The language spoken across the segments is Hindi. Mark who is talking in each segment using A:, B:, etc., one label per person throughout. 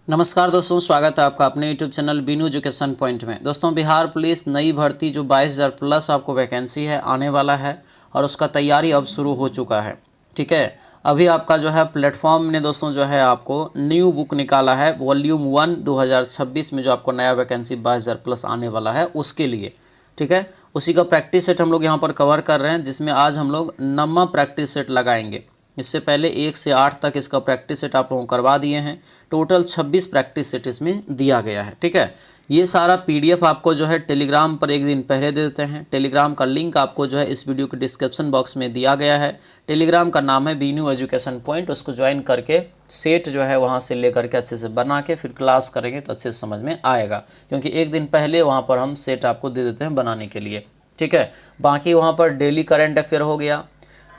A: नमस्कार दोस्तों, स्वागत है आपका अपने YouTube channel Binu education point में। दोस्तों, बिहार पुलिस नई भर्ती जो 22,000 प्लस आपको वैकेंसी है आने वाला है और उसका तैयारी अब शुरू हो चुका है। ठीक है, अभी आपका जो है प्लेटफॉर्म ने दोस्तों जो है आपको न्यू बुक निकाला है वॉल्यूम 1 2026 में, जो आपको नया वैकेंसी 22,000 प्लस आने वाला है उसके लिए। ठीक है, उसी का प्रैक्टिस सेट हम लोग यहाँ पर कवर कर रहे हैं, जिसमें आज हम लोग 9वां प्रैक्टिस सेट लगाएंगे। इससे पहले 1 से 8 तक इसका प्रैक्टिस सेट आप लोगों को करवा दिए हैं। टोटल 26 प्रैक्टिस सेट इसमें दिया गया है। ठीक है, ये सारा पीडीएफ आपको जो है टेलीग्राम पर एक दिन पहले दे देते हैं। टेलीग्राम का लिंक आपको जो है इस वीडियो के डिस्क्रिप्शन बॉक्स में दिया गया है। टेलीग्राम का नाम है बीनू एजुकेशन पॉइंट। उसको ज्वाइन करके सेट जो है वहाँ से लेकर के अच्छे से बना के फिर क्लास करेंगे तो अच्छे से समझ में आएगा, क्योंकि एक दिन पहले वहाँ पर हम सेट आपको दे देते हैं बनाने के लिए। ठीक है, बाकी वहाँ पर डेली करंट अफेयर हो गया,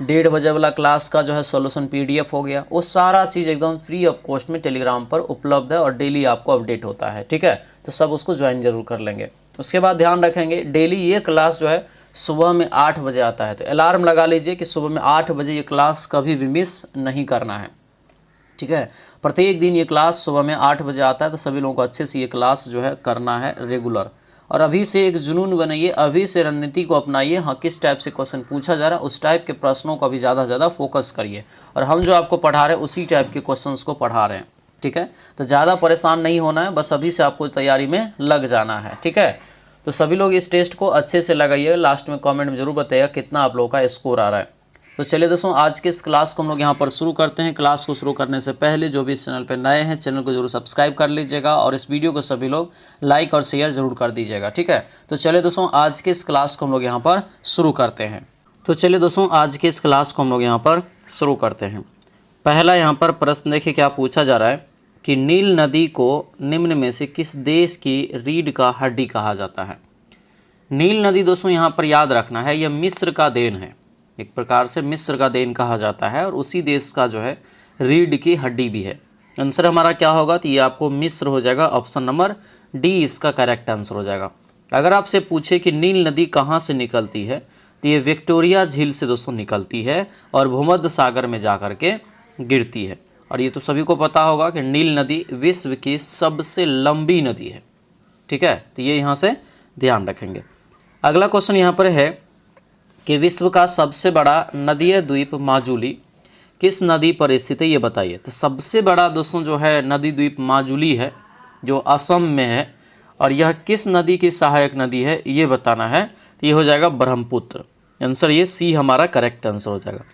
A: 1:30 बजे वाला क्लास का जो है सॉल्यूशन पीडीएफ हो गया, वो सारा चीज़ एकदम फ्री ऑफ कॉस्ट में टेलीग्राम पर उपलब्ध है और डेली आपको अपडेट होता है। ठीक है, तो सब उसको ज्वाइन जरूर कर लेंगे। उसके बाद ध्यान रखेंगे, डेली ये क्लास जो है सुबह में 8 बजे आता है, तो अलार्म लगा लीजिए कि सुबह में 8 बजे ये क्लास कभी भी मिस नहीं करना है। ठीक है, प्रत्येक दिन ये क्लास सुबह में 8 बजे आता है, तो सभी लोगों को अच्छे से ये क्लास जो है करना है रेगुलर। और अभी से एक जुनून बनाइए, अभी से रणनीति को अपनाइए। हाँ, किस टाइप से क्वेश्चन पूछा जा रहा है उस टाइप के प्रश्नों का भी ज़्यादा से ज़्यादा फोकस करिए, और हम जो आपको पढ़ा रहे हैं उसी टाइप के क्वेश्चंस को पढ़ा रहे हैं। ठीक है, तो ज़्यादा परेशान नहीं होना है, बस अभी से आपको तैयारी में लग जाना है। ठीक है, तो सभी लोग इस टेस्ट को अच्छे से लगाइए। लास्ट में कॉमेंट में जरूर बताइएगा कितना आप लोगों का स्कोर आ रहा है। तो चलिए दोस्तों, आज के इस क्लास को हम लोग यहाँ पर शुरू करते हैं। क्लास को शुरू करने से पहले जो भी इस चैनल पर नए हैं, चैनल को जरूर सब्सक्राइब कर लीजिएगा और इस वीडियो को सभी लोग लाइक और शेयर जरूर कर दीजिएगा। ठीक है, तो चलिए दोस्तों, आज के इस क्लास को हम लोग यहाँ पर शुरू करते हैं। तो चलिए दोस्तों, आज के इस क्लास को हम लोग यहाँ पर शुरू करते हैं। पहला यहाँ पर प्रश्न देखिए क्या पूछा जा रहा है कि नील नदी को निम्न में से किस देश की रीढ़ का हड्डी कहा जाता है। नील नदी दोस्तों यहाँ पर याद रखना है, यह मिस्र का देन है, एक प्रकार से मिस्र का देन कहा जाता है, और उसी देश का जो है रीढ़ की हड्डी भी है। आंसर हमारा क्या होगा, तो ये आपको मिस्र हो जाएगा। ऑप्शन नंबर डी इसका करेक्ट आंसर हो जाएगा। अगर आपसे पूछे कि नील नदी कहाँ से निकलती है, तो ये विक्टोरिया झील से दोस्तों निकलती है और भूमध्य सागर में जा कर के गिरती है। और ये तो सभी को पता होगा कि नील नदी विश्व की सबसे लंबी नदी है। ठीक है, तो ये यहाँ से ध्यान रखेंगे। अगला क्वेश्चन यहाँ पर है कि विश्व का सबसे बड़ा नदीय द्वीप माजुली किस नदी पर स्थित है, ये बताइए। तो सबसे बड़ा दोस्तों जो है नदी द्वीप माजुली है, जो असम में है, और यह किस नदी की सहायक नदी है ये बताना है। तो ये हो जाएगा ब्रह्मपुत्र। आंसर ये सी हमारा करेक्ट आंसर हो जाएगा।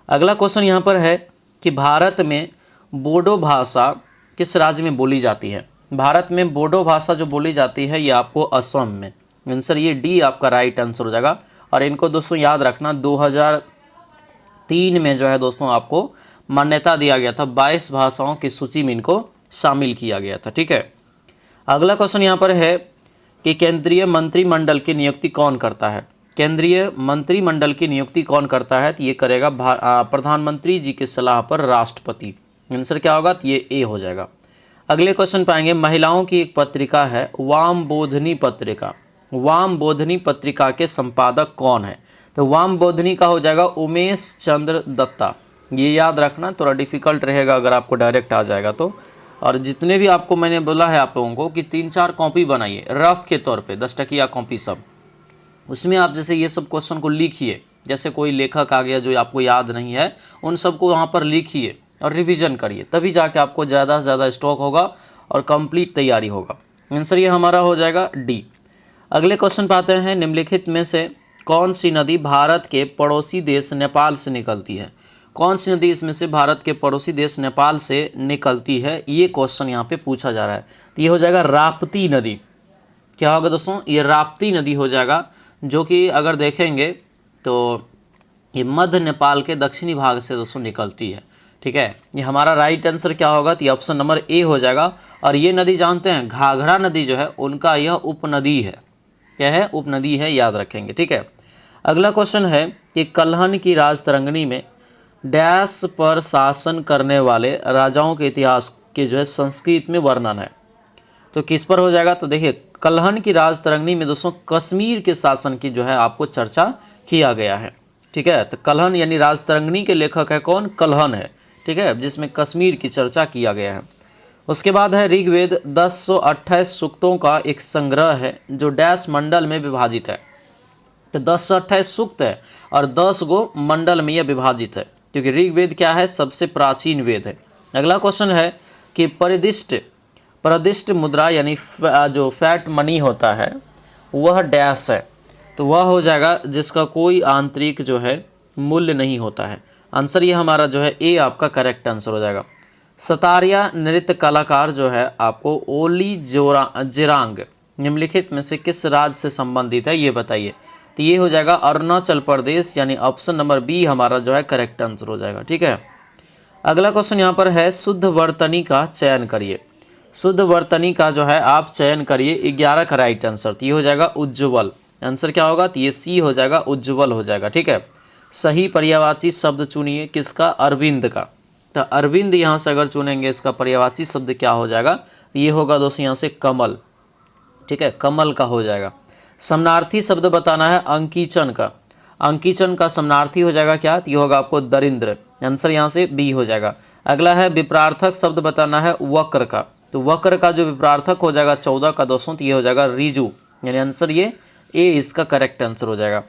A: अगला क्वेश्चन यहाँ पर है कि भारत में बोडो भाषा किस राज्य में बोली जाती है। भारत में बोडो भाषा जो बोली जाती है ये आपको असम में। आंसर ये डी आपका राइट आंसर हो जाएगा। और इनको दोस्तों याद रखना, 2003 में जो है दोस्तों आपको मान्यता दिया गया था, 22 भाषाओं की सूची में इनको शामिल किया गया था। ठीक है, अगला क्वेश्चन यहाँ पर है कि केंद्रीय मंत्रिमंडल की नियुक्ति कौन करता है। केंद्रीय मंत्रिमंडल की नियुक्ति कौन करता है, तो ये करेगा प्रधानमंत्री जी की सलाह पर राष्ट्रपति। आंसर क्या होगा, तो ये ए हो जाएगा। अगले क्वेश्चन पाएंगे, महिलाओं की एक पत्रिका है वाम बोधनी पत्रिका। वाम बोधनी पत्रिका के संपादक कौन है। तो वाम बोधनी का हो जाएगा उमेश चंद्र दत्ता। ये याद रखना, थोड़ा डिफिकल्ट रहेगा अगर आपको डायरेक्ट आ जाएगा तो। और जितने भी आपको मैंने बोला है आप लोगों को कि 3-4 कॉपी बनाइए रफ के तौर पे, 10 टकिया कॉपी सब, उसमें आप जैसे ये सब क्वेश्चन को लिखिए। जैसे कोई लेखक आ गया जो आपको याद नहीं है, उन सबको वहाँ पर लिखिए और रिविज़न करिए, तभी जाके आपको ज़्यादा से ज़्यादा स्टॉक होगा और कंप्लीट तैयारी होगा। आंसर ये हमारा हो जाएगा डी। अगले क्वेश्चन पाते हैं, निम्नलिखित में से कौन सी नदी भारत के पड़ोसी देश नेपाल से निकलती है। कौन सी नदी इसमें से भारत के पड़ोसी देश नेपाल से निकलती है, ये क्वेश्चन यहाँ पे पूछा जा रहा है। तो ये हो जाएगा राप्ती नदी। क्या होगा दोस्तों, ये राप्ती नदी हो जाएगा, जो कि अगर देखेंगे तो ये मध्य नेपाल के दक्षिणी भाग से दोस्तों निकलती है। ठीक है, ये हमारा राइट आंसर क्या होगा, तो ये ऑप्शन नंबर ए हो जाएगा। और ये नदी जानते हैं, घाघरा नदी जो है उनका यह उपनदी है। क्या है, उपनदी है, याद रखेंगे। ठीक है, अगला क्वेश्चन है कि कल्हन की राजतरंगिणी में डैश पर शासन करने वाले राजाओं के इतिहास के जो है संस्कृत में वर्णन है। तो किस पर हो जाएगा, तो देखिए कल्हन की राजतरंगिणी में दोस्तों कश्मीर के शासन की जो है आपको चर्चा किया गया है। ठीक है, तो कल्हन यानी राजतरंगिणी के लेखक है कौन, कल्हन है। ठीक है, जिसमें कश्मीर की चर्चा किया गया है। उसके बाद है ऋग्वेद 1028 सूक्तों का एक संग्रह है जो डैश मंडल में विभाजित है। तो 1028 सूक्त है और 10 गो मंडल में यह विभाजित है, क्योंकि ऋग्वेद क्या है, सबसे प्राचीन वेद है। अगला क्वेश्चन है कि परिदिष्ट मुद्रा यानी जो फैट मनी होता है वह डैश है। तो वह हो जाएगा जिसका कोई आंतरिक जो है मूल्य नहीं होता है। आंसर ये हमारा जो है ए आपका करेक्ट आंसर हो जाएगा। सतारिया नृत्य कलाकार जो है आपको ओली जिरांग निम्नलिखित में से किस राज्य से संबंधित है, ये बताइए। तो ये हो जाएगा अरुणाचल प्रदेश, यानी ऑप्शन नंबर बी हमारा जो है करेक्ट आंसर हो जाएगा। ठीक है, अगला क्वेश्चन यहाँ पर है शुद्ध वर्तनी का चयन करिए। शुद्ध वर्तनी का जो है आप चयन करिए 11 का राइट आंसर। तो ये हो जाएगा उज्ज्वल। आंसर क्या होगा, तो ये सी हो जाएगा, उज्ज्वल हो जाएगा। ठीक है, सही पर्यायवाची शब्द चुनिए किसका, अरविंद का। तो अरविंद यहाँ से अगर चुनेंगे इसका पर्यायवाची शब्द क्या हो जाएगा, तो ये होगा दोस्तों यहाँ से कमल। ठीक है, कमल का हो जाएगा। समनार्थी शब्द बताना है अंकीचन का। अंकीचन का समनार्थी हो जाएगा क्या, तो ये होगा आपको दरिद्र। आंसर यहाँ से बी हो जाएगा। अगला है विप्रार्थक शब्द बताना है वक्र का। तो वक्र का जो विप्रार्थक हो जाएगा 14 का दोस्तों, तो ये हो जाएगा ऋजु, यानी आंसर ये ए इसका करेक्ट आंसर हो जाएगा।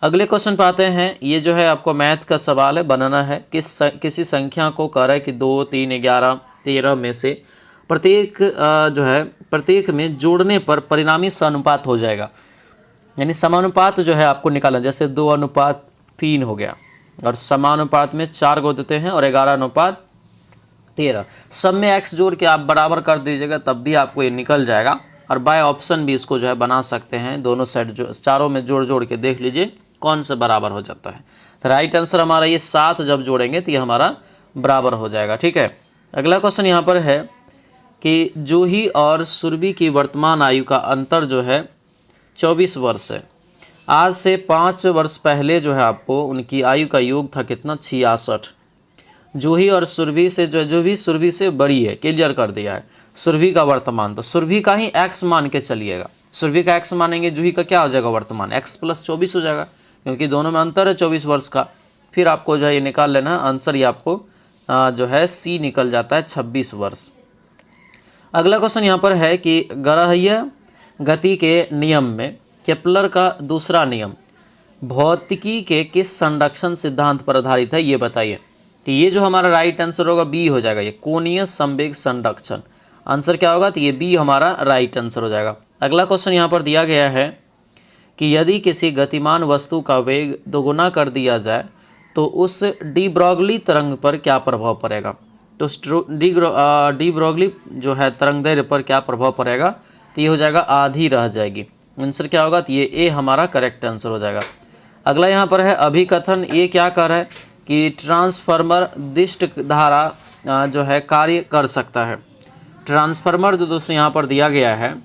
A: अगले क्वेश्चन पे आते हैं। ये जो है आपको मैथ का सवाल है, बनाना है किसी संख्या को कह रहा है कि 2, 3, 11, 13 में से प्रत्येक में जोड़ने पर परिणामी समानुपात हो जाएगा। यानी समानुपात जो है आपको निकालना, जैसे 2:3 हो गया और समानुपात में 4 को देते हैं और 11:13। सब में x जोड़ के आप बराबर कर दीजिएगा तब भी आपको ये निकल जाएगा। और बाय ऑप्शन भी इसको जो है बना सकते हैं, दोनों साइड जो चारों में जोड़ के देख लीजिए कौन से बराबर हो जाता है। तो राइट आंसर हमारा ये 7 जब जोड़ेंगे तो ये हमारा बराबर हो जाएगा। ठीक है, अगला क्वेश्चन यहाँ पर है कि जूही और सुरभि की वर्तमान आयु का अंतर जो है 24 वर्ष है। आज से 5 वर्ष पहले जो है आपको उनकी आयु का योग था कितना, 66। जूही और सुरभि से जो भी सुरभि से बड़ी है, क्लियर कर दिया है। सुरभि का वर्तमान, तो सुरभि का ही x मान के चलिएगा। सुरभि का x मानेंगे, जूही का क्या हो जाएगा वर्तमान, x + 24 हो जाएगा, क्योंकि दोनों में अंतर है 24 वर्ष का। फिर आपको जो है ये निकाल लेना है आंसर, ये आपको जो है सी निकल जाता है 26 वर्ष। अगला क्वेश्चन यहाँ पर है कि ग्रहीय गति के नियम में केपलर का दूसरा नियम भौतिकी के किस संरक्षण सिद्धांत पर आधारित है, ये बताइए। तो ये जो हमारा राइट आंसर होगा बी हो जाएगा, ये कोणीय संवेग संरक्षण। आंसर क्या होगा, तो ये बी हमारा राइट आंसर हो जाएगा। अगला क्वेश्चन यहाँ पर दिया गया है कि यदि किसी गतिमान वस्तु का वेग दोगुना कर दिया जाए तो उस डी ब्रॉगली तरंग पर क्या प्रभाव पड़ेगा। तो डी ब्रॉगली जो है तरंग दैर्घ्य पर क्या प्रभाव पड़ेगा, तो ये हो जाएगा आधी रह जाएगी। आंसर क्या होगा, तो ये ए हमारा करेक्ट आंसर हो जाएगा। अगला यहाँ पर है अभिकथन। ये क्या कर रहा है कि ट्रांसफार्मर दिष्ट धारा जो है कार्य कर सकता है। ट्रांसफार्मर जो दोस्तों यहाँ पर दिया गया है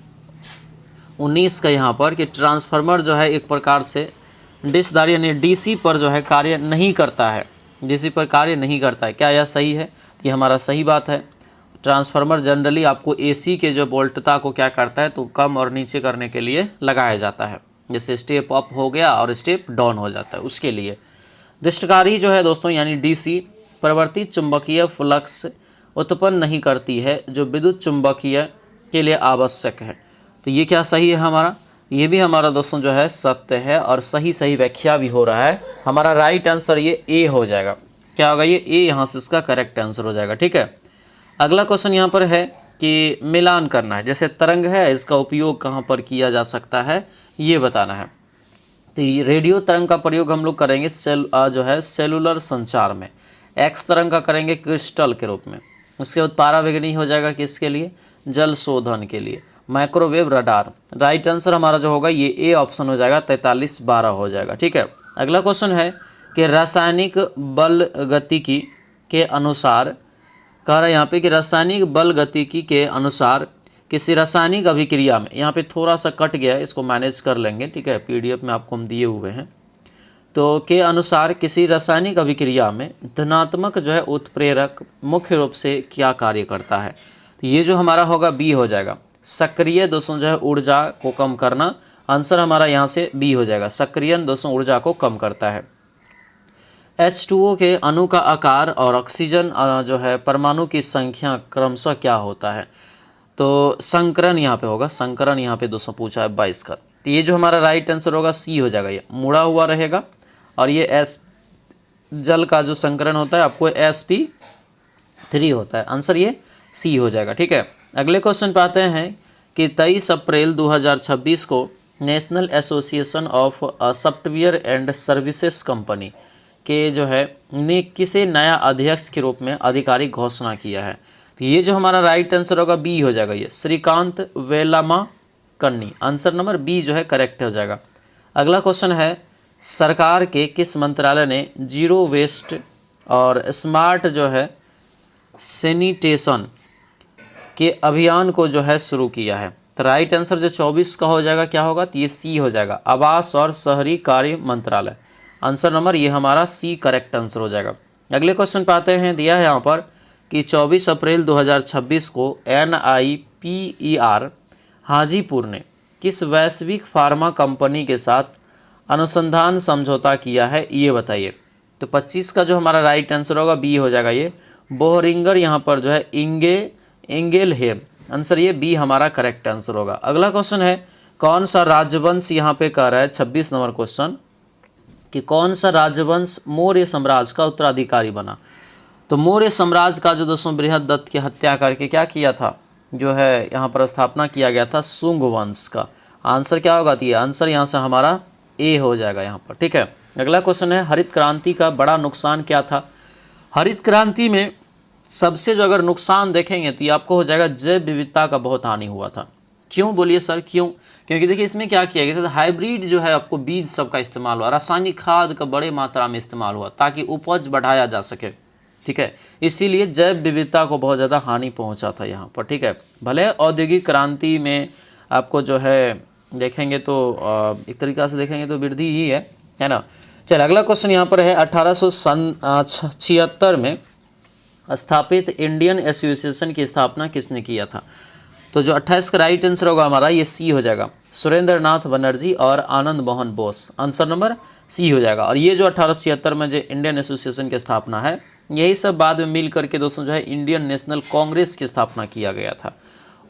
A: 19 का यहाँ पर, कि ट्रांसफार्मर जो है एक प्रकार से डिश धारा यानी डीसी पर जो है कार्य नहीं करता है, डीसी पर कार्य नहीं करता है। क्या यह सही है, ये हमारा सही बात है। ट्रांसफार्मर जनरली आपको एसी के जो वोल्टता को क्या करता है, तो कम और नीचे करने के लिए लगाया जाता है। जैसे स्टेप अप हो गया और स्टेप डाउन हो जाता है, उसके लिए। दिष्टकारी जो है दोस्तों यानी डीसी परिवर्तित चुंबकीय फ्लक्स उत्पन्न नहीं करती है जो विद्युत चुंबकीय के लिए आवश्यक है। तो ये क्या सही है हमारा, ये भी हमारा दोस्तों जो है सत्य है और सही व्याख्या भी हो रहा है। हमारा राइट आंसर ये ए हो जाएगा। क्या होगा, ये ए यहाँ से इसका करेक्ट आंसर हो जाएगा। ठीक है, अगला क्वेश्चन यहाँ पर है कि मिलान करना है। जैसे तरंग है, इसका उपयोग कहाँ पर किया जा सकता है, ये बताना है। तो ये रेडियो तरंग का प्रयोग हम लोग करेंगे जो है सेलुलर संचार में। एक्स तरंग का करेंगे क्रिस्टल के रूप में। उसके बाद पारावैगनी हो जाएगा किसके लिए, जल शोधन के लिए। Microwave radar. राइट आंसर हमारा जो होगा ये ए ऑप्शन हो जाएगा, 43-12 हो जाएगा। ठीक है, अगला क्वेश्चन है कि रासायनिक बल गतिकी के अनुसार, कह रहा है यहाँ पे कि रासायनिक बल गतिकी के अनुसार किसी रासायनिक अभिक्रिया में, यहाँ पे थोड़ा सा कट गया है, इसको मैनेज कर लेंगे। ठीक है, पीडीएफ में आपको हम दिए हुए हैं। तो के अनुसार किसी रासायनिक अभिक्रिया में धनात्मक जो है उत्प्रेरक मुख्य रूप से क्या कार्य करता है। तो ये जो हमारा होगा बी हो जाएगा, सक्रिय दोस्तों जो है ऊर्जा को कम करना। आंसर हमारा यहाँ से बी हो जाएगा, सक्रियन दोस्तों ऊर्जा को कम करता है। H2O के अणु का आकार और ऑक्सीजन जो है परमाणु की संख्या क्रमशः क्या होता है? तो संकरण यहाँ पे होगा, संकरण यहाँ पे 200 पूछा है 22 का। तो ये जो हमारा राइट आंसर होगा सी हो जाएगा, ये मुड़ा हुआ रहेगा। और ये एस जल का जो संकरण होता है आपको sp3 होता है, आंसर ये सी हो जाएगा। ठीक है, अगले क्वेश्चन पे आते हैं कि 23 अप्रैल 2026 को national association of software and services company के जो है ने किसे नया अध्यक्ष के रूप में आधिकारिक घोषणा किया है? तो ये जो हमारा राइट आंसर होगा बी हो जाएगा, ये श्रीकांत वेलामाकन्नी, आंसर नंबर बी जो है करेक्ट हो जाएगा। अगला क्वेश्चन है सरकार के किस मंत्रालय ने जीरो वेस्ट और स्मार्ट जो है सैनिटेशन के अभियान को जो है शुरू किया है? तो राइट आंसर जो 24 का हो जाएगा क्या होगा? तो ये सी हो जाएगा, आवास और शहरी कार्य मंत्रालय, आंसर नंबर ये हमारा सी करेक्ट आंसर हो जाएगा। अगले क्वेश्चन पे आते हैं, दिया है यहाँ पर कि 24 अप्रैल 2026 को NIPER हाजीपुर ने किस वैश्विक फार्मा कंपनी के साथ अनुसंधान समझौता किया है, ये बताइए। तो 25 का जो हमारा राइट आंसर होगा बी हो जाएगा, ये बोहरिंगर यहाँ पर जो है इंगेलहेम, आंसर ये बी हमारा करेक्ट आंसर होगा। अगला क्वेश्चन है कौन सा राजवंश यहाँ पे कह रहा है 26 नंबर क्वेश्चन कि कौन सा राजवंश मौर्य साम्राज्य का उत्तराधिकारी बना? तो मौर्य साम्राज्य का जो दोस्तों बृहदत्त की हत्या करके क्या किया था, जो है यहाँ पर स्थापना किया गया था शुंग वंश का, आंसर क्या होगा? तो ये आंसर यहाँ से हमारा ए हो जाएगा यहाँ पर। ठीक है, अगला क्वेश्चन है हरित क्रांति का बड़ा नुकसान क्या था? हरित क्रांति में सबसे जो अगर नुकसान देखेंगे तो ये आपको हो जाएगा जैव विविधता का बहुत हानि हुआ था। क्यों बोलिए सर क्यों? क्योंकि देखिए इसमें क्या किया गया था, हाइब्रिड जो है आपको बीज सबका इस्तेमाल हुआ, रासायनिक खाद का बड़े मात्रा में इस्तेमाल हुआ ताकि उपज बढ़ाया जा सके। ठीक है, इसीलिए जैव विविधता को बहुत ज़्यादा हानि पहुंचा था यहाँ पर। ठीक है, भले औद्योगिक क्रांति में आपको जो है देखेंगे तो एक तरीक़ा से देखेंगे तो वृद्धि ही है ना। चल अगला क्वेश्चन यहाँ पर है 1876 में स्थापित इंडियन एसोसिएशन की स्थापना किसने किया था? तो जो 28 का राइट आंसर होगा हमारा ये सी हो जाएगा, सुरेंद्र नाथ बनर्जी और Anand Mohan Bose, answer number C हो जाएगा। और ये जो 1876 में जो इंडियन एसोसिएशन की स्थापना है, यही सब बाद में मिल करके दोस्तों जो है इंडियन नेशनल कांग्रेस की स्थापना किया गया था।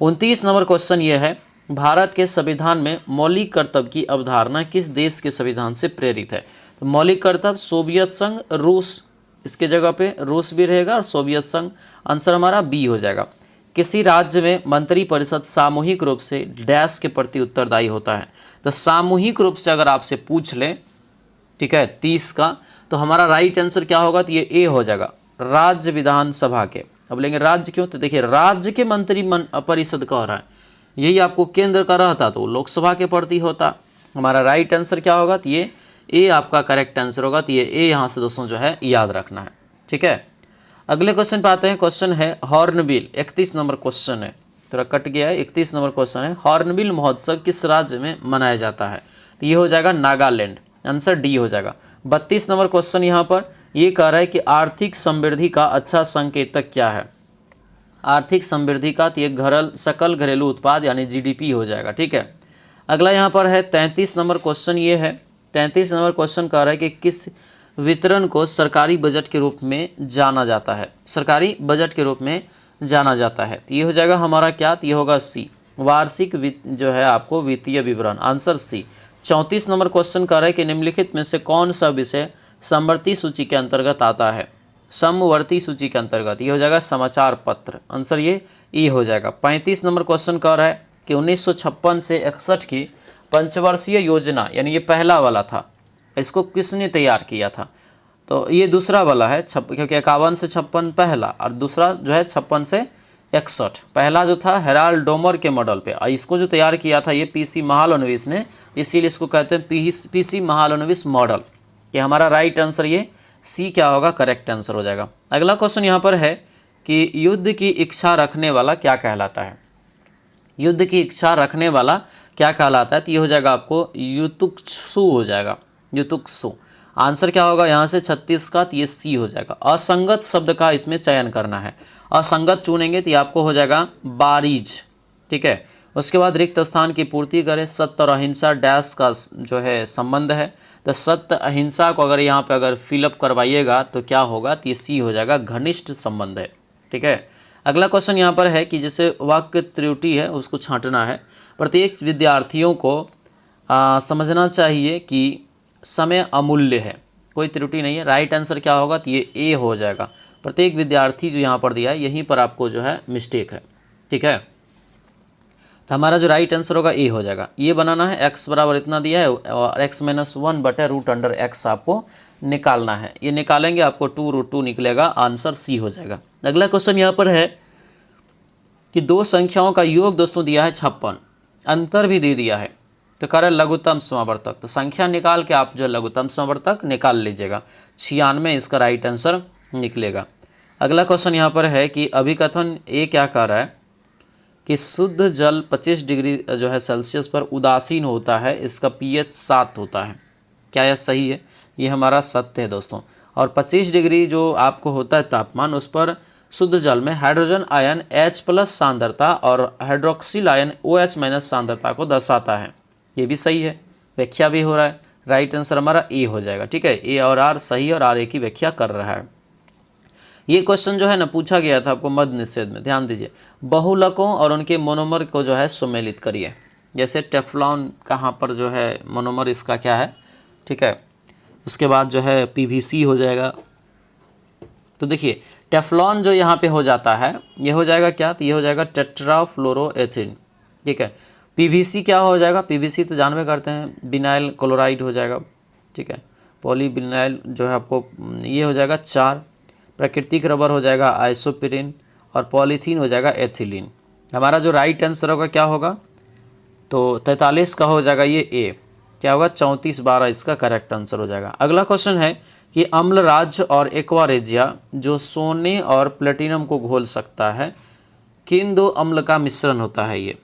A: 29 नंबर क्वेश्चन ये है भारत के संविधान में मौलिक कर्तव्य की अवधारणा किस देश के संविधान से प्रेरित है? तो मौलिक कर्तव्य सोवियत संघ, रूस, इसके जगह पे रूस भी रहेगा और सोवियत संघ, आंसर हमारा बी हो जाएगा। किसी राज्य में मंत्रिपरिषद सामूहिक रूप से डैश के प्रति उत्तरदायी होता है? तो सामूहिक रूप से अगर आपसे पूछ लें, ठीक है 30 का, तो हमारा राइट आंसर क्या होगा? तो ये ए हो जाएगा, राज्य विधानसभा के। अब बोलेंगे राज्य क्यों? तो देखिए राज्य के मंत्री परिषद कह रहा है, यही आपको केंद्र का रहता तो लोकसभा के प्रति होता। हमारा राइट आंसर क्या होगा? तो ये ए आपका करेक्ट आंसर होगा। तो ये ए यहाँ से दोस्तों जो है याद रखना है। ठीक है, अगले क्वेश्चन पे आते हैं। क्वेश्चन है हॉर्नबिल, 31 नंबर क्वेश्चन है, थोड़ा कट गया है, 31 नंबर क्वेश्चन है हॉर्नबिल महोत्सव किस राज्य में मनाया जाता है? तो ये हो जाएगा नागालैंड, आंसर डी हो जाएगा। 32 नंबर क्वेश्चन यहाँ पर ये कह रहा है कि आर्थिक समृद्धि का अच्छा संकेतक क्या है? आर्थिक समृद्धि का तो ये सकल घरेलू उत्पाद यानी जीडीपी हो जाएगा। ठीक है, अगला यहाँ पर है 33 नंबर क्वेश्चन, ये है 33 नंबर क्वेश्चन कह रहा है कि किस वितरण को सरकारी बजट के रूप में जाना जाता है? सरकारी बजट के रूप में जाना जाता है, तो ये हो जाएगा हमारा क्या? तो ये होगा सी, वार्षिक जो है आपको वित्तीय विवरण, आंसर सी। 34 नंबर क्वेश्चन कह रहा है कि निम्नलिखित में से कौन सा विषय समवर्ती सूची के अंतर्गत आता है? समवर्ती सूची के अंतर्गत ये हो जाएगा समाचार पत्र, आंसर ये ई हो जाएगा। 35 नंबर क्वेश्चन कह रहा है कि 1956 से 61 की पंचवर्षीय योजना, यानी ये पहला वाला था, इसको किसने तैयार किया था? तो ये दूसरा वाला है, क्योंकि 51 से 56 पहला और दूसरा जो है 56 से 61। पहला जो था हेराल्ड डोमर के मॉडल पे, और इसको जो तैयार किया था ये पीसी महालनोबिस ने, इसीलिए इसको कहते हैं पीसी महालनोबिस मॉडल। कि हमारा राइट आंसर ये सी क्या होगा? करेक्ट आंसर हो जाएगा। अगला क्वेश्चन यहाँ पर है कि युद्ध की इच्छा रखने वाला क्या कहलाता है? युद्ध की इच्छा रखने वाला क्या कहलाता है? तो ये हो जाएगा आपको युतुत्सु हो जाएगा, युतुत्सु। आंसर क्या होगा यहाँ से 36 का? तो ये सी हो जाएगा। असंगत शब्द का इसमें चयन करना है, असंगत चुनेंगे तो ये आपको हो जाएगा बारीज। ठीक है, उसके बाद रिक्त स्थान की पूर्ति करें। सत्य और अहिंसा डैश का जो है संबंध है, तो सत्य अहिंसा को अगर यहाँ पे अगर फिलअप करवाइएगा तो क्या होगा, तो ये सी हो जाएगा, घनिष्ठ संबंध है। ठीक है। अगला क्वेश्चन यहाँ पर है कि जैसे वाक्य त्रुटि है उसको छांटना है। प्रत्येक विद्यार्थियों को समझना चाहिए कि समय अमूल्य है, कोई त्रुटि नहीं है। राइट आंसर क्या होगा, तो ये ए हो जाएगा। प्रत्येक विद्यार्थी जो यहाँ पर दिया है यहीं पर आपको जो है मिस्टेक है। ठीक है, तो हमारा जो राइट आंसर होगा ए हो जाएगा। ये बनाना है, एक्स बराबर इतना दिया है और एक्स माइनस 1 बटे रूट अंडर एक्स आपको निकालना है। ये निकालेंगे आपको 2√2 निकलेगा, आंसर सी हो जाएगा। अगला क्वेश्चन यहाँ पर है कि दो संख्याओं का योग दोस्तों दिया है 56, अंतर भी दे दिया है, तो कह रहा है लघुत्तम समावर्तक। तो संख्या निकाल के आप जो लघुत्तम समावर्तक निकाल लीजिएगा, 96 इसका राइट आंसर निकलेगा। अगला क्वेश्चन यहाँ पर है कि अभिकथन ए क्या कह रहा है कि शुद्ध जल 25 डिग्री जो है सेल्सियस पर उदासीन होता है, इसका pH 7 होता है। क्या यह सही है? ये हमारा सत्य है दोस्तों। और 25 डिग्री जो आपको होता है तापमान, उस पर शुद्ध जल में हाइड्रोजन आयन H+ सांद्रता और हाइड्रोक्सिल आयन OH- सांद्रता को दर्शाता है। ये भी सही है, व्याख्या भी हो रहा है। राइट आंसर हमारा ए हो जाएगा। ठीक है, ए और आर सही और आर ए की व्याख्या कर रहा है। ये क्वेश्चन जो है ना पूछा गया था आपको मध्य निषेध में, ध्यान दीजिए। बहुलकों और उनके मोनोमर को जो है सुमेलित करिए। जैसे टेफ्लॉन कहाँ पर जो है मोनोमर इसका क्या है, ठीक है। उसके बाद जो है PVC हो जाएगा। तो देखिए टेफ्लॉन जो यहाँ पे हो जाता है ये हो जाएगा क्या, तो ये हो जाएगा टेट्राफ्लोरोएथिन। ठीक है। PVC क्या हो जाएगा, PVC तो जानवे करते हैं विनाइल क्लोराइड हो जाएगा। ठीक है, पॉलीविनाइल जो है आपको ये हो जाएगा 4। प्राकृतिक रबर हो जाएगा आइसोपिरिन और पॉलीथीन हो जाएगा एथिलीन। हमारा जो राइट आंसर होगा क्या होगा, तो 43 का हो जाएगा ये ए। क्या होगा, 34/12 इसका करेक्ट आंसर हो जाएगा। अगला क्वेश्चन है कि अम्ल राज्य और एक्वारेजिया जो सोने और प्लेटिनम को घोल सकता है, किन दो अम्ल का मिश्रण होता है ये।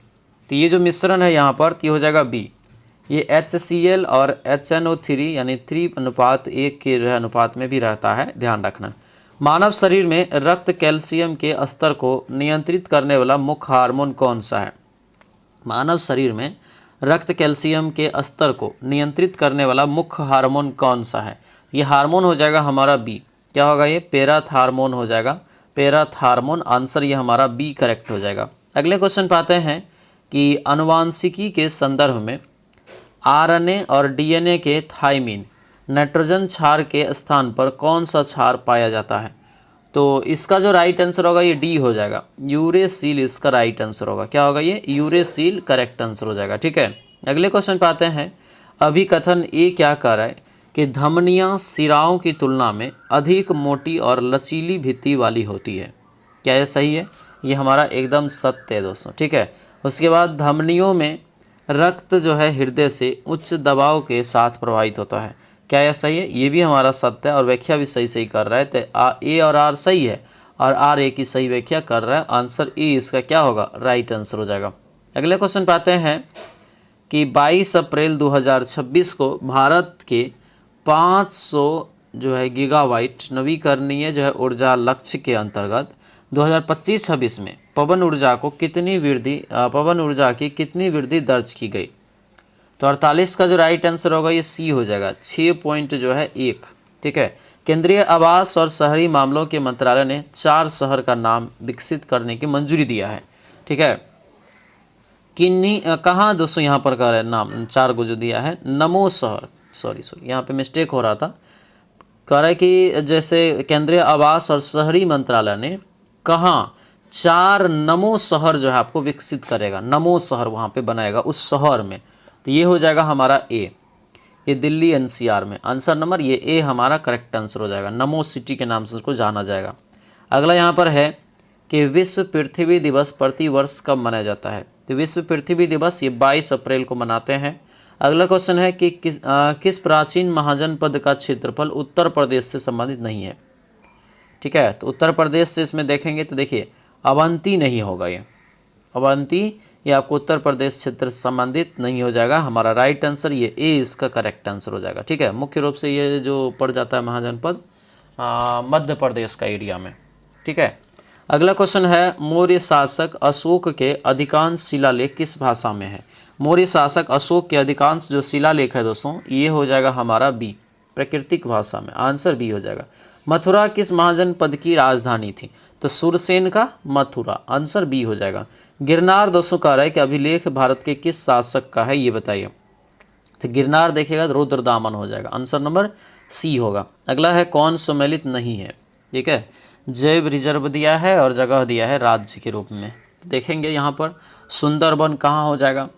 A: तो ये जो मिश्रण है यहाँ पर तो ये हो जाएगा बी। ये HCl और HNO3 यानी 3:1 के जो है अनुपात में भी रहता है, ध्यान रखना। मानव शरीर में रक्त कैल्शियम के स्तर को नियंत्रित करने वाला मुख्य हार्मोन कौन सा है। मानव शरीर में रक्त कैल्शियम के स्तर को नियंत्रित करने वाला मुख्य हार्मोन कौन सा है। ये हार्मोन हो जाएगा हमारा बी। क्या होगा, ये पैराथार्मोन हो जाएगा, पैराथार्मोन। आंसर ये हमारा बी करेक्ट हो जाएगा। अगले क्वेश्चन पे आते हैं कि आनुवांशिकी के संदर्भ में RNA और DNA के थाइमिन नाइट्रोजन क्षार के स्थान पर कौन सा क्षार पाया जाता है। तो इसका जो राइट आंसर होगा ये डी हो जाएगा, यूरेसिल इसका राइट आंसर होगा। क्या होगा, ये यूरेसिल करेक्ट आंसर हो जाएगा। ठीक है। अगले क्वेश्चन पे आते हैं, अभिकथन ए क्या कह रहा है कि धमनियाँ सिराओं की तुलना में अधिक मोटी और लचीली भित्ति वाली होती है। क्या ये सही है? ये हमारा एकदम सत्य है दोस्तों। ठीक है। उसके बाद धमनियों में रक्त जो है हृदय से उच्च दबाव के साथ प्रवाहित होता है। क्या यह सही है? ये भी हमारा सत्य है और व्याख्या भी सही कर रहा है। तो ए और आर सही है और आर ए की सही व्याख्या कर रहा है। आंसर ए इसका क्या होगा, राइट आंसर हो जाएगा। अगले क्वेश्चन पे आते हैं कि 22 अप्रैल 2026 को भारत के 500 जो है गीगावाट नवीकरणीय जो है ऊर्जा लक्ष्य के अंतर्गत 2025-26 में पवन ऊर्जा की कितनी वृद्धि दर्ज की गई। तो 48 का जो राइट आंसर होगा ये सी हो जाएगा, 6.1। ठीक है। केंद्रीय आवास और शहरी मामलों के मंत्रालय ने 4 शहर का नाम विकसित करने की मंजूरी दिया है। ठीक है। किन्हीं कहाँ दोस्तों यहाँ पर का नाम 4 को जो दिया है, नमो शहर, सॉरी यहाँ पे मिस्टेक हो रहा था। कह रहा है कि जैसे केंद्रीय आवास और शहरी मंत्रालय ने कहाँ 4 नमो शहर जो है आपको विकसित करेगा, नमो शहर वहाँ पे बनाएगा उस शहर में। तो ये हो जाएगा हमारा ए, ये दिल्ली NCR में। आंसर नंबर ये ए हमारा करेक्ट आंसर हो जाएगा, नमो सिटी के नाम से उसको जाना जाएगा। अगला यहाँ पर है कि विश्व पृथ्वी दिवस प्रति वर्ष कब मनाया जाता है। तो विश्व पृथ्वी दिवस ये 22 अप्रैल को मनाते हैं। अगला क्वेश्चन है कि किस प्राचीन महाजनपद का क्षेत्रफल उत्तर प्रदेश से संबंधित नहीं है। ठीक है। तो उत्तर प्रदेश से इसमें देखेंगे तो देखिए अवंती नहीं होगा, ये अवंती ये आपको उत्तर प्रदेश क्षेत्र से संबंधित नहीं हो जाएगा। हमारा राइट आंसर ये ए इसका करेक्ट आंसर हो जाएगा। ठीक है। मुख्य रूप से ये जो पड़ जाता है महाजनपद मध्य प्रदेश का एरिया में। ठीक है। अगला क्वेश्चन है मौर्य शासक अशोक के अधिकांश शिलालेख किस भाषा में है। मौर्य शासक अशोक के अधिकांश जो शिलालेख है दोस्तों ये हो जाएगा हमारा बी, प्राकृतिक भाषा में, आंसर बी हो जाएगा। मथुरा किस महाजनपद की राजधानी थी, तो सुरसेन का मथुरा, आंसर बी हो जाएगा। गिरनार दोस्तों कह रहा है कि अभिलेख भारत के किस शासक का है, ये बताइए। तो गिरनार देखिएगा रुद्रदामन हो जाएगा, आंसर नंबर सी होगा। अगला है कौन सम्मिलित नहीं है, ठीक है। जैव रिजर्व दिया है और जगह दिया है राज्य के रूप में। तो देखेंगे यहाँ पर सुंदरबन कहाँ हो जाएगा,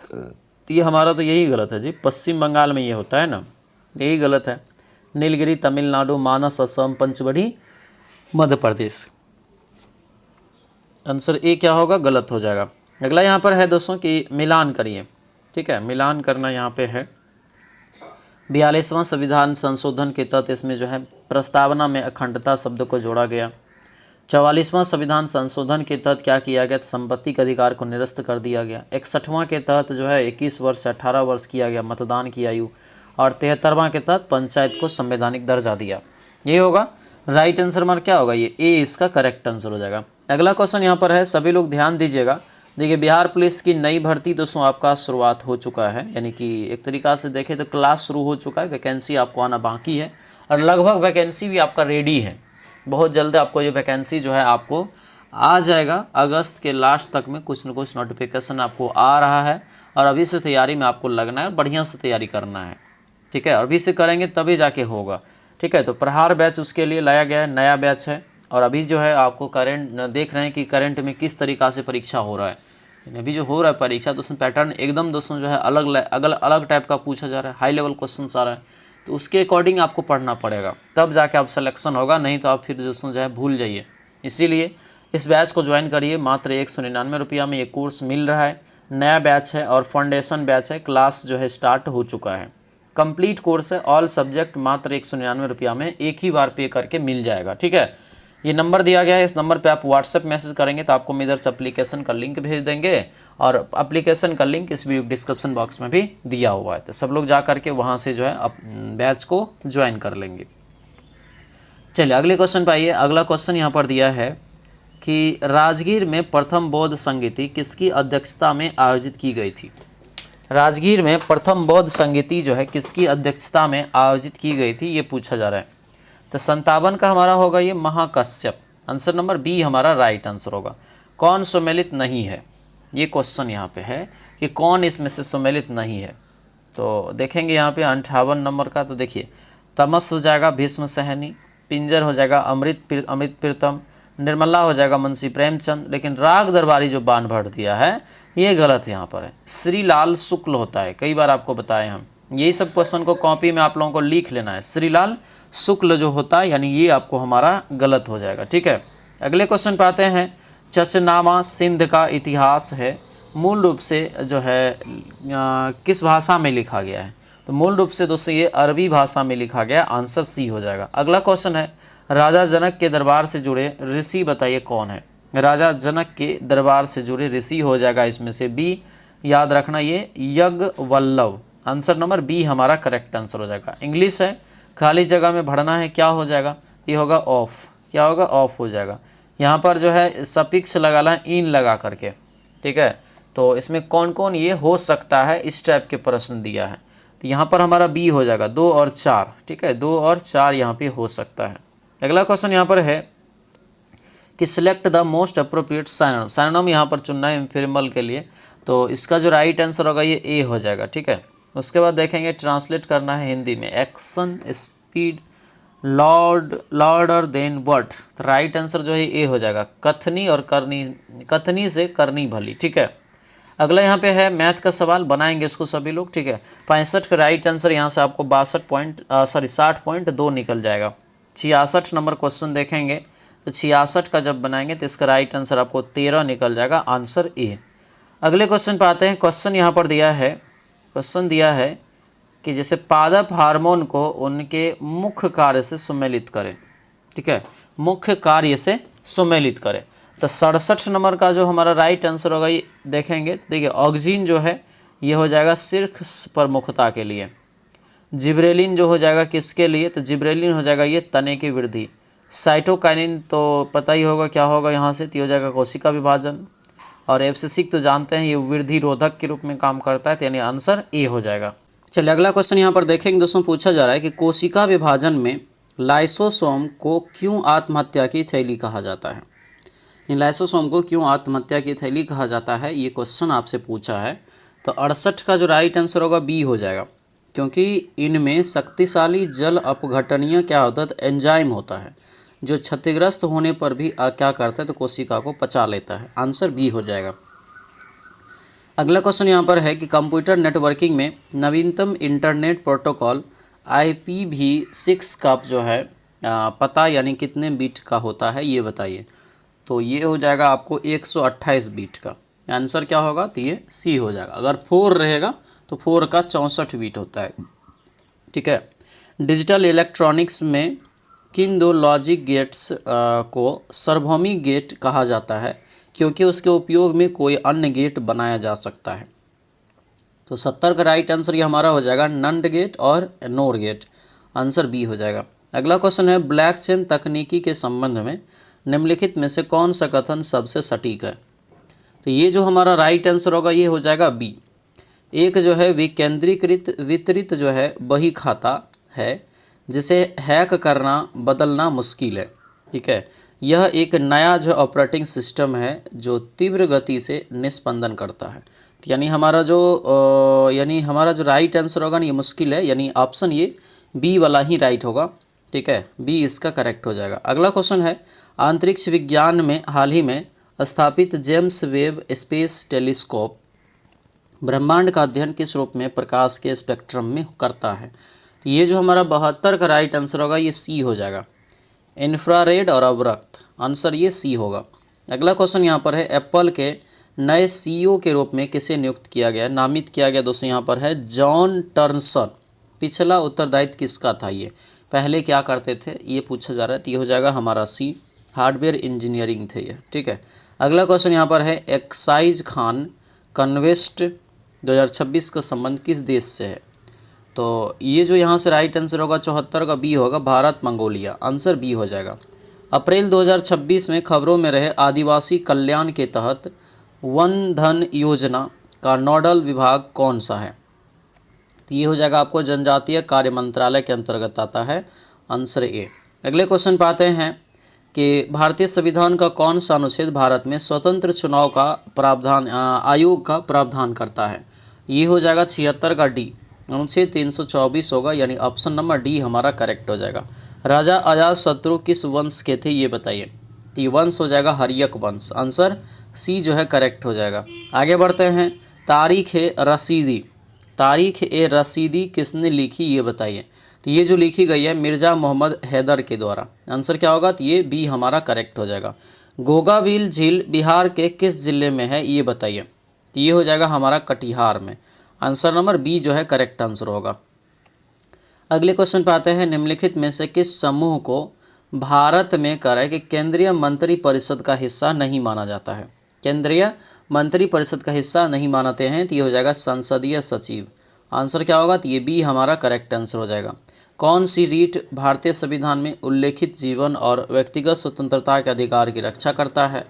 A: तो ये हमारा तो यही गलत है जी, पश्चिम बंगाल में ये होता है ना, यही गलत है। नीलगिरी तमिलनाडु, मानस असम, पंचमढ़ी मध्य प्रदेश, आंसर ए क्या होगा, गलत हो जाएगा। अगला यहाँ पर है दोस्तों कि मिलान करिए, ठीक है, मिलान करना यहाँ पे है। 42वां संविधान संशोधन के तहत इसमें जो है प्रस्तावना में अखंडता शब्द को जोड़ा गया। 44वां संविधान संशोधन के तहत क्या किया गया, संपत्ति के अधिकार को निरस्त कर दिया गया। 61वां के तहत जो है 21 वर्ष से 18 वर्ष किया गया मतदान की आयु, और 73वां के तहत पंचायत को संवैधानिक दर्जा दिया। ये होगा राइट आंसर हमारा क्या होगा, ये ए इसका करेक्ट आंसर हो जाएगा। अगला क्वेश्चन यहाँ पर है, सभी लोग ध्यान दीजिएगा। देखिए बिहार पुलिस की नई भर्ती दोस्तों आपका शुरुआत हो चुका है, यानी कि एक तरीक़ा से देखें तो क्लास शुरू हो चुका है, वैकेंसी आपको आना बाकी है और लगभग वैकेंसी भी आपका रेडी है। बहुत जल्द आपको ये वैकेंसी जो है आपको आ जाएगा। अगस्त के लास्ट तक में कुछ न कुछ नोटिफिकेशन आपको आ रहा है और अभी से तैयारी में आपको लगना है, बढ़िया से तैयारी करना है, ठीक है। अभी से करेंगे तभी जाके होगा, ठीक है। तो प्रहार बैच उसके लिए लाया गया है, नया बैच है। और अभी जो है आपको करंट देख रहे हैं कि करंट में किस तरीक़ा से परीक्षा हो रहा है। अभी जो हो रहा है परीक्षा तो उसमें पैटर्न एकदम दोस्तों जो है अलग टाइप का पूछा जा रहा है, हाई लेवल क्वेश्चन आ रहा है, तो उसके अकॉर्डिंग आपको पढ़ना पड़ेगा, तब जाके आप सिलेक्शन होगा, नहीं तो आप फिर दोस्तों जो है भूल जाइए। इसीलिए इस बैच को ज्वाइन करिए, मात्र 199 रुपया में ये कोर्स मिल रहा है। नया बैच है और फाउंडेशन बैच है, क्लास जो है स्टार्ट हो चुका है, कंप्लीट कोर्स है, ऑल सब्जेक्ट मात्र 199 रुपया में एक ही बार पे करके मिल जाएगा, ठीक है। ये नंबर दिया गया है, इस नंबर पे आप व्हाट्सएप मैसेज करेंगे तो आपको हम इधर से एप्लीकेशन का लिंक भेज देंगे और एप्लीकेशन का लिंक इस वीडियो डिस्क्रिप्शन बॉक्स में भी दिया हुआ है, तो सब लोग जा करके वहाँ से जो है बैच को ज्वाइन कर लेंगे। चलिए अगले क्वेश्चन पे आइए। अगला क्वेश्चन यहाँ पर दिया है कि राजगीर में प्रथम बौद्ध संगीति किसकी अध्यक्षता में आयोजित की गई थी। राजगीर में प्रथम बौद्ध संगीति जो है किसकी अध्यक्षता में आयोजित की गई थी, ये पूछा जा रहा है। तो 57 का हमारा होगा ये महाकश्यप, आंसर नंबर बी हमारा राइट आंसर होगा। कौन सम्मिलित नहीं है, ये क्वेश्चन यहाँ पे है कि कौन इसमें से सम्मिलित नहीं है। तो देखेंगे यहाँ पे 58 नंबर का, तो देखिए तमस हो जाएगा भीष्म सहनी, पिंजर हो जाएगा अमृत प्रीतम, निर्मला हो जाएगा मुंशी प्रेमचंद, लेकिन राग दरबारी जो बाण भर दिया है ये गलत यहाँ पर है, श्रीलाल शुक्ल होता है, कई बार आपको बताए हम। यही सब क्वेश्चन को कॉपी में आप लोगों को लिख लेना है, श्रीलाल शुक्ल जो होता है, यानी ये आपको हमारा गलत हो जाएगा, ठीक है। अगले क्वेश्चन पे आते हैं। चचनामा सिंध का इतिहास है मूल रूप से जो है किस भाषा में लिखा गया है, तो मूल रूप से दोस्तों ये अरबी भाषा में लिखा गया, आंसर सी हो जाएगा। अगला क्वेश्चन है राजा जनक के दरबार से जुड़े ऋषि बताइए कौन है। राजा जनक के दरबार से जुड़े ऋषि हो जाएगा इसमें से बी, याद रखना ये यज्ञवल्लभ, आंसर नंबर बी हमारा करेक्ट आंसर हो जाएगा। इंग्लिश है, खाली जगह में भरना है, क्या हो जाएगा, ये होगा ऑफ, क्या होगा ऑफ हो जाएगा। यहाँ पर जो है सफिक्स लगाना है इन लगा करके, ठीक है। तो इसमें कौन कौन ये हो सकता है, इस टाइप के प्रश्न दिया है, तो यहाँ पर हमारा बी हो जाएगा 2 और 4, ठीक है, 2 और 4 यहाँ पे हो सकता है। अगला क्वेश्चन यहाँ पर है कि select the most appropriate synonym, synonym यहाँ पर चुनना है इम्फेरिमल के लिए, तो इसका जो राइट आंसर होगा ये ए हो जाएगा, ठीक है। उसके बाद देखेंगे ट्रांसलेट करना है हिंदी में, action speed louder then word, तो राइट आंसर जो है ए हो जाएगा, कथनी और करनी, कथनी से करनी भली, ठीक है। अगला यहाँ पे है मैथ का सवाल, बनाएंगे इसको सभी लोग, ठीक है। 65 का राइट आंसर यहाँ से आपको 60.2 निकल जाएगा। 66 नंबर क्वेश्चन देखेंगे तो 66 का जब बनाएंगे तो इसका राइट आंसर आपको 13 निकल जाएगा, आंसर ए। अगले क्वेश्चन पर आते हैं। क्वेश्चन यहाँ पर दिया है कि जैसे पादप हार्मोन को उनके मुख्य कार्य से सम्मिलित करें, ठीक है, मुख्य कार्य से सम्मिलित करें, तो 67 नंबर का जो हमारा राइट आंसर होगा ये देखेंगे, देखिए ऑक्सीजन जो है ये हो जाएगा सिर्फ प्रमुखता के लिए, जिब्रेलिन जो हो जाएगा किसके लिए, तो जिब्रेलिन हो जाएगा ये तने की वृद्धि, साइटोकाइनिन तो पता ही होगा क्या होगा यहाँ से, तो हो जाएगा कोशिका विभाजन। और एब्सिसिक तो जानते हैं ये वृद्धि रोधक के रूप में काम करता है, तो यानी आंसर ए हो जाएगा। चलिए अगला क्वेश्चन यहाँ पर देखेंगे दोस्तों, पूछा जा रहा है कि कोशिका विभाजन में लाइसोसोम को क्यों आत्महत्या की थैली कहा जाता है। इन लाइसोसोम को क्यों आत्महत्या की थैली कहा जाता है, ये क्वेश्चन आपसे पूछा है। तो 68 का जो राइट आंसर होगा बी हो जाएगा, क्योंकि इनमें शक्तिशाली जल अपघटनीय क्या होता है, तो एंजाइम होता है, जो क्षतिग्रस्त होने पर भी क्या करता है, तो कोशिका को पचा लेता है। आंसर बी हो जाएगा। अगला क्वेश्चन यहाँ पर है कि कंप्यूटर नेटवर्किंग में नवीनतम इंटरनेट प्रोटोकॉल IPv6 का जो है पता यानी कितने बिट का होता है, ये बताइए। तो ये हो जाएगा आपको 128 बिट का। आंसर क्या होगा, तो ये सी हो जाएगा। अगर 4 रहेगा तो 4 का 64 बिट होता है। ठीक है। डिजिटल इलेक्ट्रॉनिक्स में किन दो लॉजिक गेट्स को सार्वभौमिक गेट कहा जाता है, क्योंकि उसके उपयोग में कोई अन्य गेट बनाया जा सकता है। तो 70 का राइट आंसर ये हमारा हो जाएगा नंड गेट और नोर गेट। आंसर बी हो जाएगा। अगला क्वेश्चन है ब्लॉकचेन तकनीकी के संबंध में निम्नलिखित में से कौन सा कथन सबसे सटीक है। तो ये जो हमारा राइट आंसर होगा ये हो जाएगा बी। एक जो है विकेंद्रीकृत वितरित जो है बही खाता है जिसे हैक करना बदलना मुश्किल है। ठीक है। यह एक नया जो ऑपरेटिंग सिस्टम है जो तीव्र गति से निस्पंदन करता है। यानी हमारा जो राइट आंसर होगा ना ये मुश्किल है, यानी ऑप्शन ये बी वाला ही राइट होगा। ठीक है, बी इसका करेक्ट हो जाएगा। अगला क्वेश्चन है अंतरिक्ष विज्ञान में हाल ही में स्थापित जेम्स वेब स्पेस टेलीस्कोप ब्रह्मांड का अध्ययन किस रूप में प्रकाश के स्पेक्ट्रम में करता है। तो ये जो हमारा 72 का राइट आंसर होगा ये सी हो जाएगा, इंफ्रारेड और अवरक्त। आंसर ये सी होगा। अगला क्वेश्चन यहाँ पर है एप्पल के नए CEO के रूप में किसे नियुक्त किया गया, नामित किया गया दोस्तों यहाँ पर है जॉन टर्नसन। पिछला उत्तरदायित्व किसका था, ये पहले क्या करते थे ये पूछा जा रहा है। तो ये हो जाएगा हमारा सी, हार्डवेयर इंजीनियरिंग थे ये। ठीक है। अगला क्वेश्चन यहाँ पर है एक्साइज खान कन्वेस्ट 2026 का संबंध किस देश से है। तो ये जो यहाँ से राइट आंसर होगा 74 का बी होगा, भारत मंगोलिया। आंसर बी हो जाएगा। अप्रैल 2026 में खबरों में रहे आदिवासी कल्याण के तहत वन धन योजना का नोडल विभाग कौन सा है। तो ये हो जाएगा आपको जनजातीय कार्य मंत्रालय के अंतर्गत आता है। Answer A. अगले क्वेश्चन पे आते हैं कि भारतीय संविधान का कौन सा अनुच्छेद भारत में स्वतंत्र चुनाव का प्रावधान आयोग का प्रावधान करता है। ये हो जाएगा 76 का डी, अनुच्छेद 324 होगा, यानी ऑप्शन नंबर डी हमारा करेक्ट हो जाएगा। राजा अजातशत्रु किस वंश के थे ये बताइए। तो ये वंश हो जाएगा हर्यक वंश। आंसर सी जो है करेक्ट हो जाएगा। आगे बढ़ते हैं तारीख ए रसीदी किसने लिखी ये बताइए। तो ये जो लिखी गई है मिर्ज़ा मोहम्मद हैदर के द्वारा। आंसर क्या होगा, तो ये बी हमारा करेक्ट हो जाएगा। गोगाबिल झील बिहार के किस जिले में है ये बताइए। तो ये हो जाएगा हमारा कटिहार में। आंसर नंबर बी जो है करेक्ट आंसर होगा। अगले क्वेश्चन पे आते हैं निम्नलिखित में से किस समूह को भारत में करे कि केंद्रीय मंत्री परिषद का हिस्सा नहीं माना जाता है। केंद्रीय मंत्री परिषद का हिस्सा नहीं मानते हैं, तो ये हो जाएगा संसदीय सचिव। आंसर क्या होगा, तो ये बी हमारा करेक्ट आंसर हो जाएगा। कौन सी रीट भारतीय संविधान में उल्लेखित जीवन और व्यक्तिगत स्वतंत्रता के अधिकार की रक्षा करता है।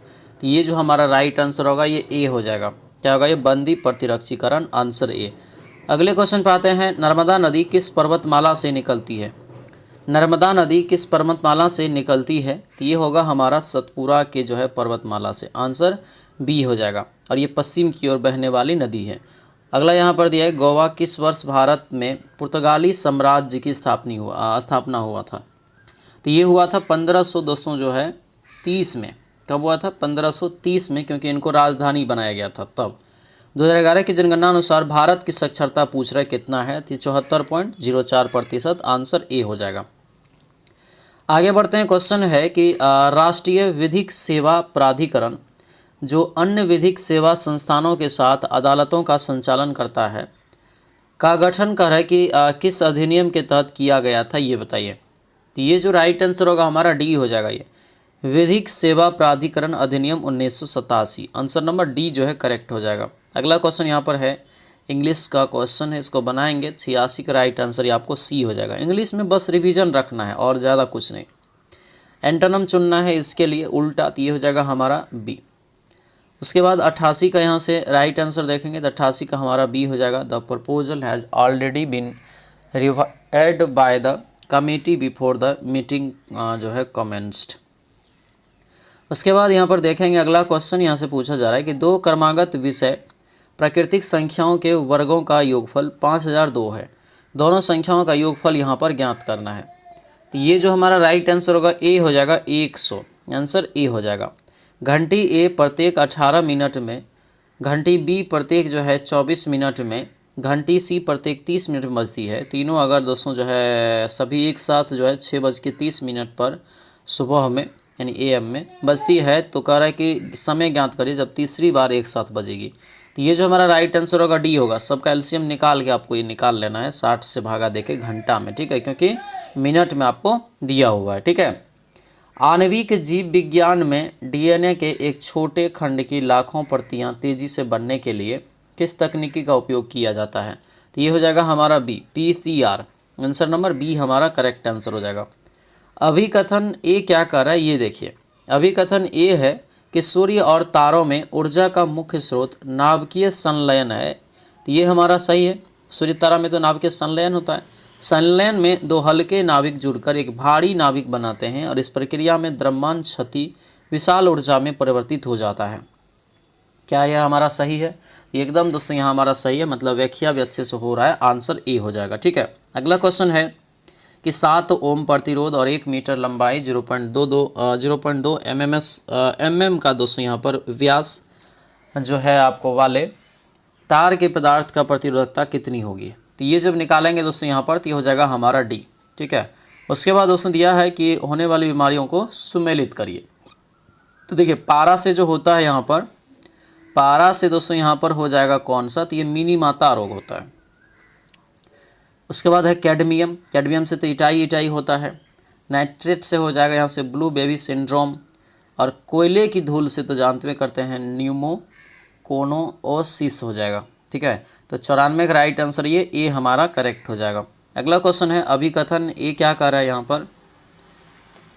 A: तो ये जो हमारा राइट आंसर होगा ये ए हो जाएगा। क्या होगा, ये बंदी प्रतिरक्षीकरण। Answer A. अगले क्वेश्चन पे आते हैं नर्मदा नदी किस पर्वतमाला से निकलती है। नर्मदा नदी किस पर्वतमाला से निकलती है। तो ये होगा हमारा सतपुरा के जो है पर्वतमाला से। आंसर बी हो जाएगा, और ये पश्चिम की ओर बहने वाली नदी है। अगला यहाँ पर दिया है गोवा किस वर्ष भारत में पुर्तगाली साम्राज्य की स्थापना हुआ था। तो ये हुआ था 1500 दोस्तों जो है 30 में। कब हुआ था, 1530 में, क्योंकि इनको राजधानी बनाया गया था तब। 2011 की जनगणना अनुसार भारत की साक्षरता पूछ रहे कितना है, तो 74.04%। आंसर ए हो जाएगा। आगे बढ़ते हैं। क्वेश्चन है कि राष्ट्रीय विधिक सेवा प्राधिकरण जो अन्य विधिक सेवा संस्थानों के साथ अदालतों का संचालन करता है का गठन कर है कि किस अधिनियम के तहत किया गया था ये बताइए। तो ये जो राइट आंसर होगा हमारा डी हो जाएगा, ये विधिक सेवा प्राधिकरण अधिनियम 1987। आंसर नंबर डी जो है करेक्ट हो जाएगा। अगला क्वेश्चन यहाँ पर है इंग्लिश का क्वेश्चन है, इसको बनाएंगे। 86 का राइट आंसर ये आपको सी हो जाएगा। इंग्लिश में बस रिवीजन रखना है और ज़्यादा कुछ नहीं। एंटोनिम चुनना है इसके लिए उल्टा, तो ये हो जाएगा हमारा बी। उसके बाद 88 का यहाँ से राइट आंसर देखेंगे तो 88 का हमारा बी हो जाएगा। The proposal has already been reviewed by the committee before the meeting जो है कमेंस्ड। उसके बाद यहाँ पर देखेंगे अगला क्वेश्चन यहाँ से पूछा जा रहा है कि दो क्रमागत विषय प्राकृतिक संख्याओं के वर्गों का योगफल 5002 है, दोनों संख्याओं का योगफल यहाँ पर ज्ञात करना है। तो ये जो हमारा राइट आंसर होगा ए हो जाएगा 100, आंसर ए हो जाएगा। घंटी ए प्रत्येक 18 मिनट में, घंटी बी प्रत्येक जो है 24 मिनट में, घंटी सी प्रत्येक 30 मिनट में बजती है। तीनों अगर दोस्तों जो है सभी एक साथ जो है 6:30 पर सुबह में यानी AM में बजती है, तो कह रहा है कि समय ज्ञात करिए जब तीसरी बार एक साथ बजेगी। तो ये जो हमारा राइट आंसर होगा डी होगा। सबका एलसीएम निकाल के आपको ये निकाल लेना है 60 से भागा देके घंटा में, ठीक है, क्योंकि मिनट में आपको दिया हुआ है, ठीक है। आणविक जीव विज्ञान में DNA के एक छोटे खंड की लाखों प्रतियां तेजी से बनने के लिए किस तकनीकी का उपयोग किया जाता है? तो ये हो जाएगा हमारा B, PCR। Answer number B हमारा करेक्ट आंसर हो जाएगा। अभिकथन ए क्या कर रहा है ये देखिए। अभिकथन ए है कि सूर्य और तारों में ऊर्जा का मुख्य स्रोत नाभिकीय संलयन है। तो ये हमारा सही है। सूर्य तारा में तो नाभिकीय संलयन होता है। संलयन में दो हल्के नाभिक जुड़कर एक भारी नाभिक बनाते हैं और इस प्रक्रिया में द्रव्यमान क्षति विशाल ऊर्जा में परिवर्तित हो जाता है। क्या यह हमारा सही है? एकदम दोस्तों यहाँ हमारा सही है, मतलब व्याख्या भी अच्छे से हो रहा है। आंसर ए हो जाएगा, ठीक है। अगला क्वेश्चन है कि 7 ओम प्रतिरोध और 1 मीटर लंबाई 0.2 mm का दोस्तों यहाँ पर व्यास जो है आपको वाले तार के पदार्थ का प्रतिरोधकता कितनी होगी? तो ये जब निकालेंगे दोस्तों यहाँ पर तो ये हो जाएगा हमारा डी, ठीक है। उसके बाद दोस्तों दिया है कि होने वाली बीमारियों को सुमेलित करिए। तो देखिए पारा से जो होता है यहाँ पर, पारा से दोस्तों यहाँ पर हो जाएगा कौन सा? तो ये मिनी माता रोग होता है। उसके बाद है कैडमियम, कैडमियम से तो इटाई होता है। नाइट्रेट से हो जाएगा यहाँ से ब्लू बेबी सिंड्रोम, और कोयले की धूल से तो जानते हुए करते हैं न्यूमोकोनोसिस हो जाएगा, ठीक है। तो 94 का राइट आंसर ये ए हमारा करेक्ट हो जाएगा। अगला क्वेश्चन है अभिकथन ए क्या कर रहा है यहाँ पर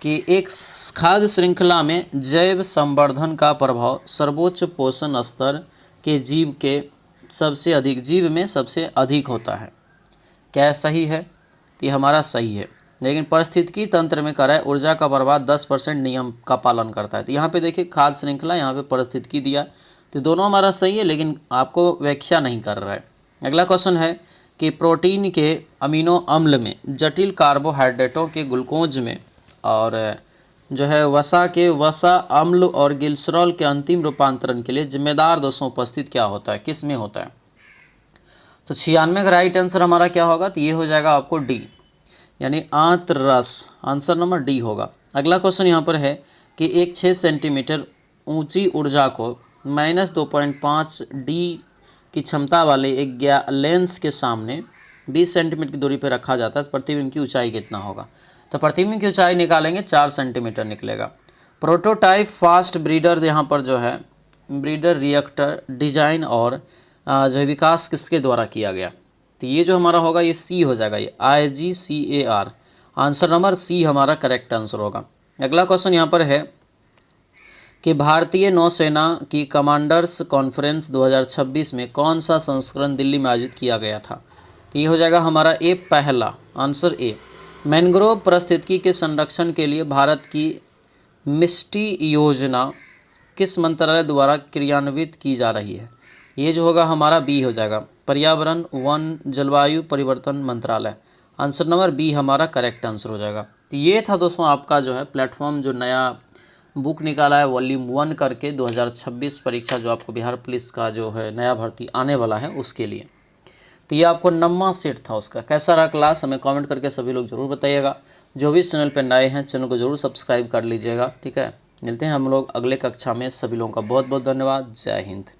A: कि एक खाद्य श्रृंखला में जैव संवर्धन का प्रभाव सर्वोच्च पोषण स्तर के जीव में सबसे अधिक होता है। क्या सही है? तो ये हमारा सही है। लेकिन पारिस्थितिकी तंत्र में कर रहा है ऊर्जा का प्रवाह 10% नियम का पालन करता है। तो यहाँ पे देखिए खाद्य श्रृंखला, यहाँ पे पारिस्थितिकी दिया, तो दोनों हमारा सही है, लेकिन आपको व्याख्या नहीं कर रहा है। अगला क्वेश्चन है कि प्रोटीन के अमीनो अम्ल में, जटिल कार्बोहाइड्रेटों के ग्लूकोज में, और जो है वसा के वसा अम्ल और ग्लिसरॉल के अंतिम रूपांतरण के लिए जिम्मेदार दोस्तों उपस्थित क्या होता है, किस में होता है? तो 96 का राइट आंसर हमारा क्या होगा? तो ये हो जाएगा आपको डी, यानी आंत्ररस। आंसर नंबर डी होगा। अगला क्वेश्चन यहाँ पर है कि एक 6 सेंटीमीटर ऊंची ऊर्जा को -2.5 डी की क्षमता वाले एक लेंस के सामने 20 सेंटीमीटर की दूरी पर रखा जाता है, तो प्रतिबिंब की ऊंचाई कितना होगा? तो प्रतिबिंब की ऊंचाई निकालेंगे 4 सेंटीमीटर निकलेगा। प्रोटोटाइप फास्ट ब्रीडर यहाँ पर जो है ब्रीडर रिएक्टर डिजाइन और जो है विकास किसके द्वारा किया गया? तो ये जो हमारा होगा ये सी हो जाएगा, ये IGCAR। आंसर नंबर सी हमारा करेक्ट आंसर होगा। अगला क्वेश्चन यहाँ पर है कि भारतीय नौसेना की कमांडर्स कॉन्फ्रेंस 2026 में कौन सा संस्करण दिल्ली में आयोजित किया गया था? तो ये हो जाएगा हमारा ए पहला, आंसर ए। मैंग्रोव पारिस्थितिकी के संरक्षण के लिए भारत की मिस्टी योजना किस मंत्रालय द्वारा क्रियान्वित की जा रही है? ये जो होगा हमारा बी हो जाएगा, पर्यावरण वन जलवायु परिवर्तन मंत्रालय। आंसर नंबर बी हमारा करेक्ट आंसर हो जाएगा। तो ये था दोस्तों आपका जो है प्लेटफॉर्म, जो नया बुक निकाला है वॉल्यूम 1 करके 2026 परीक्षा जो आपको बिहार पुलिस का जो है नया भर्ती आने वाला है उसके लिए। तो ये आपको 9वां सेट था उसका। कैसा रहा क्लास हमें कमेंट करके सभी लोग ज़रूर बताइएगा। जो भी चैनल पर नए हैं चैनल को ज़रूर सब्सक्राइब कर लीजिएगा, ठीक है। मिलते हैं हम लोग अगले कक्षा में। सभी लोगों का बहुत बहुत धन्यवाद। जय हिंद।